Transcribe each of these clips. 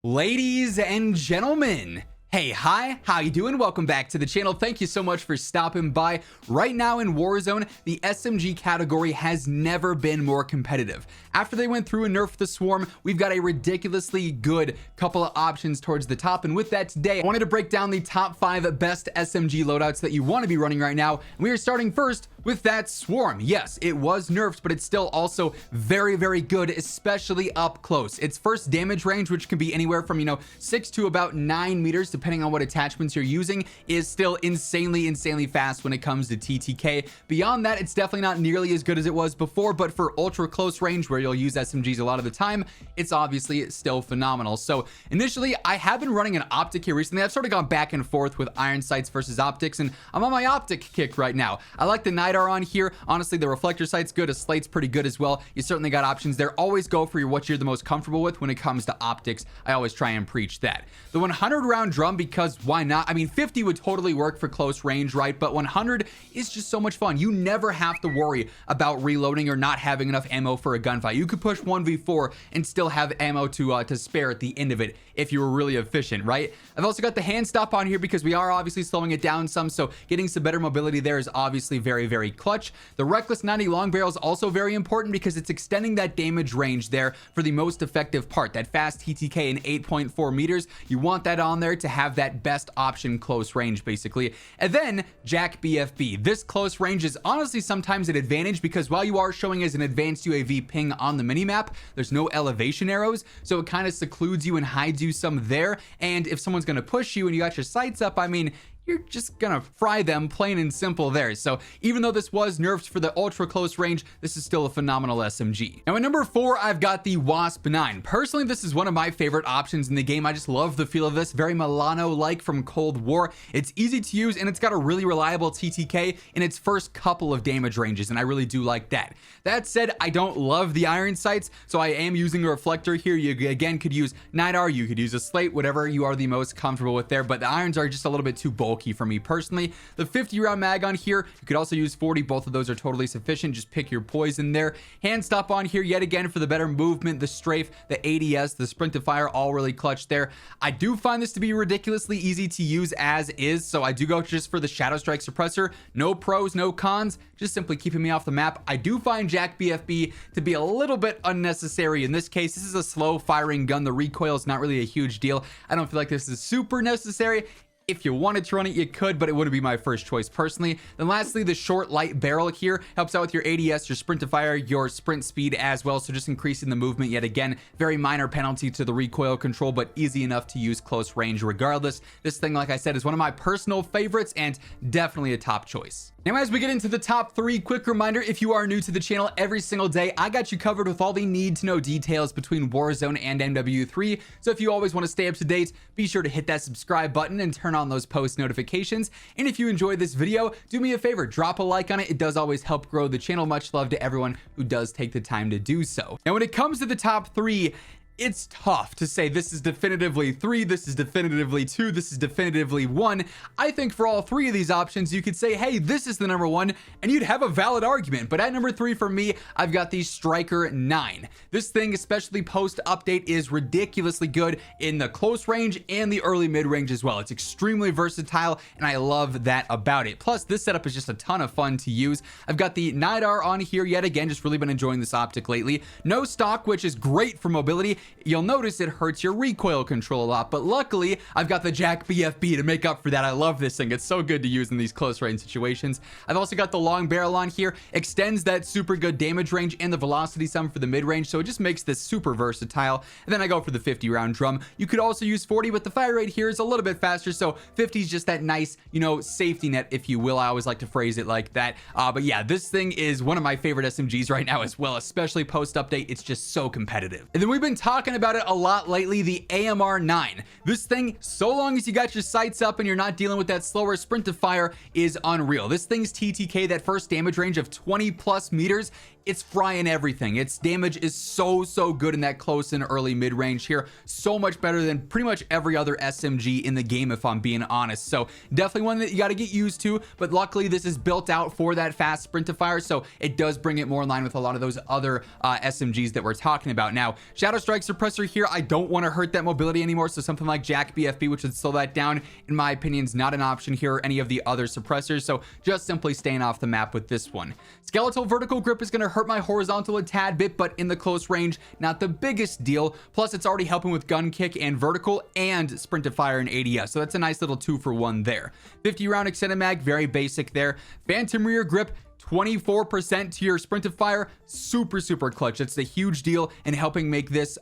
Ladies and gentlemen, hey, hi, how you doing? Welcome back to the channel. Thank you so much for stopping by. Right now in Warzone, the SMG category has never been more competitive. After they went through and nerfed the swarm, we've got a ridiculously good couple of options towards the top. And with that today, I wanted to break down the top 5 best SMG loadouts that you want to be running right now. And we are starting first with that swarm. Yes, it was nerfed, but it's still also very, very good, especially up close. Its first damage range, which can be anywhere from, 6 to about 9 meters, depending on what attachments you're using, is still insanely fast when it comes to TTK. Beyond that, it's definitely not nearly as good as it was before, but for ultra close range where you'll use SMGs a lot of the time, it's obviously still phenomenal. So initially, I have been running an optic here recently. I've sort of gone back and forth with iron sights versus optics, and I'm on my optic kick right now. I like the night on here. Honestly, the reflector sight's good. A slate's pretty good as well. You certainly got options there. Always go for what you're the most comfortable with when it comes to optics. I always try and preach that. The 100 round drum, because why not? I mean, 50 would totally work for close range, right? But 100 is just so much fun. You never have to worry about reloading or not having enough ammo for a gunfight. You could push 1v4 and still have ammo to spare at the end of it if you were really efficient, right? I've also got the hand stop on here because we are obviously slowing it down some, so getting some better mobility there is obviously very clutch. The reckless 90 long barrel is also very important because it's extending that damage range there for the most effective part, that fast TTK in 8.4 meters. You want that on there to have that best option close range, basically. And then Jack BFB. This close range is honestly sometimes an advantage because while you are showing as an advanced UAV ping on the minimap, there's no elevation arrows, so it kind of secludes you and hides you some there. And if someone's going to push you and you got your sights up, I mean, you're just gonna fry them, plain and simple there. So even though this was nerfed for the ultra close range, this is still a phenomenal SMG. Now at number 4, I've got the WASP-9. Personally, this is one of my favorite options in the game. I just love the feel of this, very Milano-like from Cold War. It's easy to use and it's got a really reliable TTK in its first couple of damage ranges, and I really do like that. That said, I don't love the iron sights, so I am using a reflector here. You again could use NIDAR, you could use a slate, whatever you are the most comfortable with there, but the irons are just a little bit too bulky for me personally. The 50 round mag on here, you could also use 40. Both of those are totally sufficient. Just pick your poison there. Hand stop on here yet again for the better movement. The strafe, the ADS, the sprint to fire, all really clutch there. I do find this to be ridiculously easy to use as is, so I do go just for the shadow strike suppressor. No pros, no cons, just simply keeping me off the map. I do find Jack BFB to be a little bit unnecessary in this case. This is a slow firing gun. The recoil is not really a huge deal. I don't feel like this is super necessary. If you wanted to run it, you could, but it wouldn't be my first choice personally. Then lastly, the short light barrel here helps out with your ADS, your sprint to fire, your sprint speed as well. So just increasing the movement yet again. Very minor penalty to the recoil control, but easy enough to use close range regardless. This thing, like I said, is one of my personal favorites and definitely a top choice. Now, as we get into the top 3, quick reminder, if you are new to the channel, every single day, I got you covered with all the need-to-know details between Warzone and MW3. So if you always want to stay up to date, be sure to hit that subscribe button and turn on those post notifications. And if you enjoyed this video, do me a favor, drop a like on it. It does always help grow the channel. Much love to everyone who does take the time to do so. Now, when it comes to the top 3, it's tough to say this is definitively 3, this is definitively 2, this is definitively 1. I think for all 3 of these options, you could say, hey, this is the number 1, and you'd have a valid argument. But at number 3 for me, I've got the Striker 9. This thing, especially post-update, is ridiculously good in the close range and the early mid-range as well. It's extremely versatile, and I love that about it. Plus, this setup is just a ton of fun to use. I've got the NIDAR on here yet again, just really been enjoying this optic lately. No stock, which is great for mobility. You'll notice it hurts your recoil control a lot, but luckily I've got the Jack BFB to make up for that. I love this thing. It's so good to use in these close range situations. I've also got the long barrel on here, extends that super good damage range and the velocity sum for the mid range, so it just makes this super versatile. And then I go for the 50 round drum. You could also use 40, but the fire rate here is a little bit faster, so 50 is just that nice, safety net, if you will. I always like to phrase it like that. But yeah, this thing is one of my favorite SMGs right now as well, especially post update. It's just so competitive. And then we've been talking about it a lot lately, the AMR-9. This thing, so long as you got your sights up and you're not dealing with that slower sprint to fire, is unreal. This thing's TTK, that first damage range of 20 plus meters, it's frying everything. Its damage is so good in that close and early mid-range here. So much better than pretty much every other SMG in the game, if I'm being honest. So definitely one that you got to get used to, but luckily this is built out for that fast sprint to fire, so it does bring it more in line with a lot of those other SMGs that we're talking about. Now, Shadow Strike Suppressor here, I don't want to hurt that mobility anymore, so something like Jack BFB, which would slow that down, in my opinion, is not an option here, or any of the other suppressors, so just simply staying off the map with this one. Skeletal Vertical Grip is going to hurt my horizontal a tad bit, but in the close range, not the biggest deal. Plus, it's already helping with gun kick and vertical and sprint to fire and ADS, so that's a nice little 2-for-1 there. 50 round extended mag, very basic there. Phantom Rear Grip, 24% to your sprint to fire, super clutch. It's a huge deal in helping make this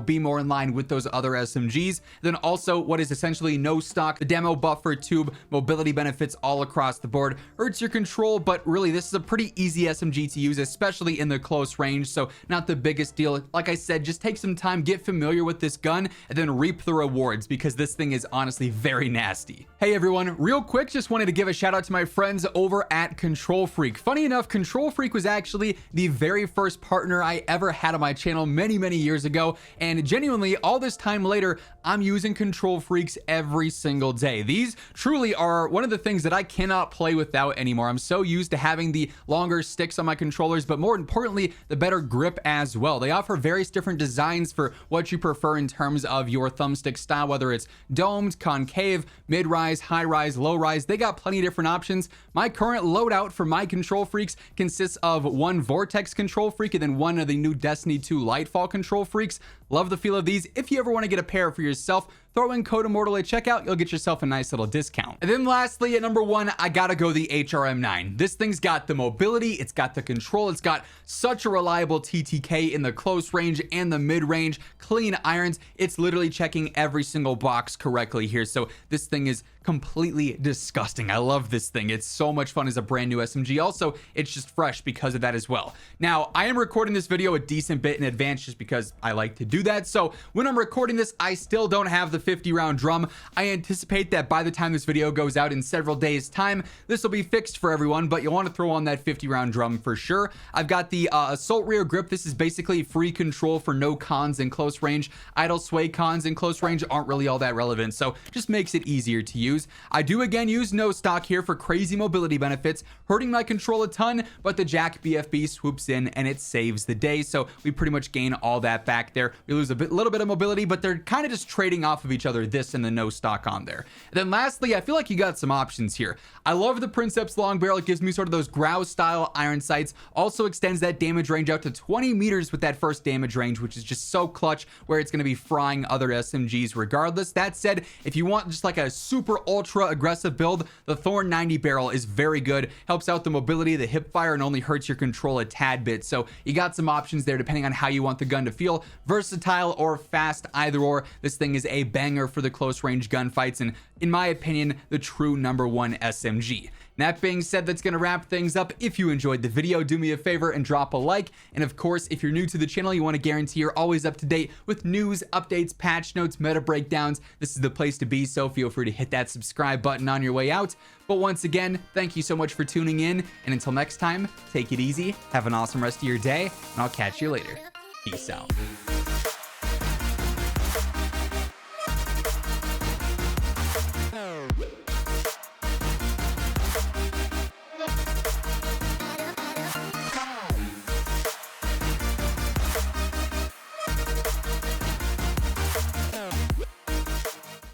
be more in line with those other SMGs. Then also what is essentially no stock, the demo buffer tube, mobility benefits all across the board, hurts your control, but really this is a pretty easy SMG to use, especially in the close range, so not the biggest deal. Like I said, just take some time, get familiar with this gun, and then reap the rewards, because this thing is honestly very nasty. Hey everyone, real quick, just wanted to give a shout out to my friends over at Control Freak. Funny enough, Control Freak was actually the very first partner I ever had on my channel many years ago, and genuinely all this time later, I'm using Control Freaks every single day. These truly are one of the things that I cannot play without anymore. I'm so used to having the longer sticks on my controllers, but more importantly, the better grip as well. They offer various different designs for what you prefer in terms of your thumbstick style, whether it's domed, concave, mid-rise, high-rise, low-rise. They got plenty of different options. My current loadout for my Control Freaks consists of one Vortex Control Freak and then one of the new Destiny 2 Lightfall Control Freaks. Love the feel of these. If you ever want to get a pair for yourself, throw in code Immortal at checkout, you'll get yourself a nice little discount. And then lastly, at number 1, I gotta go the HRM9. This thing's got the mobility, it's got the control, it's got such a reliable TTK in the close range and the mid range, clean irons. It's literally checking every single box correctly here. So this thing is completely disgusting. I love this thing. It's so much fun as a brand new SMG. Also, it's just fresh because of that as well. Now, I am recording this video a decent bit in advance just because I like to do that. So when I'm recording this, I still don't have the 50 round drum. I anticipate that by the time this video goes out in several days time, this will be fixed for everyone, but you'll want to throw on that 50 round drum for sure. I've got the Assault Rear Grip. This is basically free control for no cons in close range. Idle sway cons in close range aren't really all that relevant, so just makes it easier to use. I do again use no stock here for crazy mobility benefits, hurting my control a ton, but the Jack BFB swoops in and it saves the day, so we pretty much gain all that back there. We lose a little bit of mobility, but they're kind of just trading off of each other, this and the no stock on there. And then lastly, I feel like you got some options here. I love the Princeps long barrel. It gives me sort of those growl style iron sights, also extends that damage range out to 20 meters with that first damage range, which is just so clutch, where it's going to be frying other SMGs regardless. That said, if you want just like a super ultra aggressive build, the Thorn 90 barrel is very good, helps out the mobility, the hip fire, and only hurts your control a tad bit. So you got some options there depending on how you want the gun to feel, versatile or fast, either or. This thing is a banger for the close range gunfights, and in my opinion, the true #1 SMG. That being said, that's going to wrap things up. If you enjoyed the video, do me a favor and drop a like. And of course, if you're new to the channel, you want to guarantee you're always up to date with news, updates, patch notes, meta breakdowns. This is the place to be, so feel free to hit that subscribe button on your way out. But once again, thank you so much for tuning in. And until next time, take it easy, have an awesome rest of your day, and I'll catch you later. Peace out.